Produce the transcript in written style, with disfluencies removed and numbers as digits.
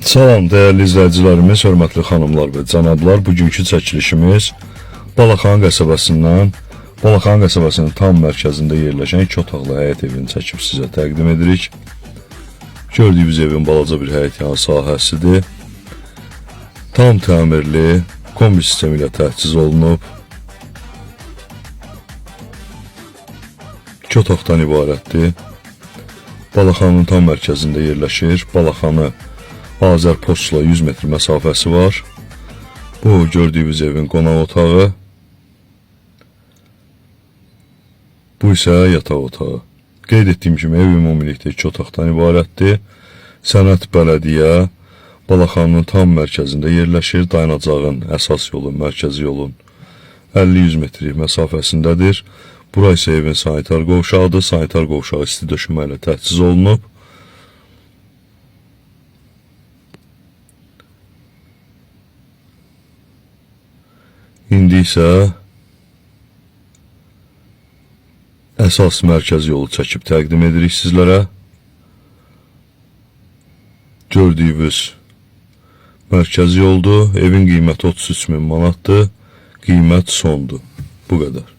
Salam değerli izləyicilərimiz, hörmətli xanımlar və cənablar. Bugünkü çəkilişimiz Balaxanı qəsəbəsindən, Balaxanı qəsəbəsinin tam mərkəzində yerləşən 2 otaqlı həyət evini çəkib sizə təqdim edirik. Gördüyünüz evin balaca bir həyətyanı sahəsidir. Tam təmirli, kombi sistemi ilə təchiz olunub. 2 otaqdan ibarətdir. Balaxanın tam mərkəzində yerləşir. Balaxanı Azərpostla 100 metr məsafəsi var. Bu gördüyünüz evin qonaq otağı. Bu isə yataq otağı. Qeyd etdiyim kimi ev ümumilikdə 2 otaqdan ibarətdir. Sənət Bələdiyyə Balaxanın tam mərkəzində yerləşir. Dayanacağın əsas yolun, mərkəzi yolun 50-100 metr məsafəsindədir. Bura isə evin sanitar qovşağıdır. Sanitar qovşağı isti döşəmə ilə təchiz olunub. İndi isə əsas mərkəzi yolu çəkib təqdim edirik sizlərə. Gördüyünüz mərkəzi yoldur. Evin qiyməti 33.000 manatdır. Qiymət sondur. Bu qədər.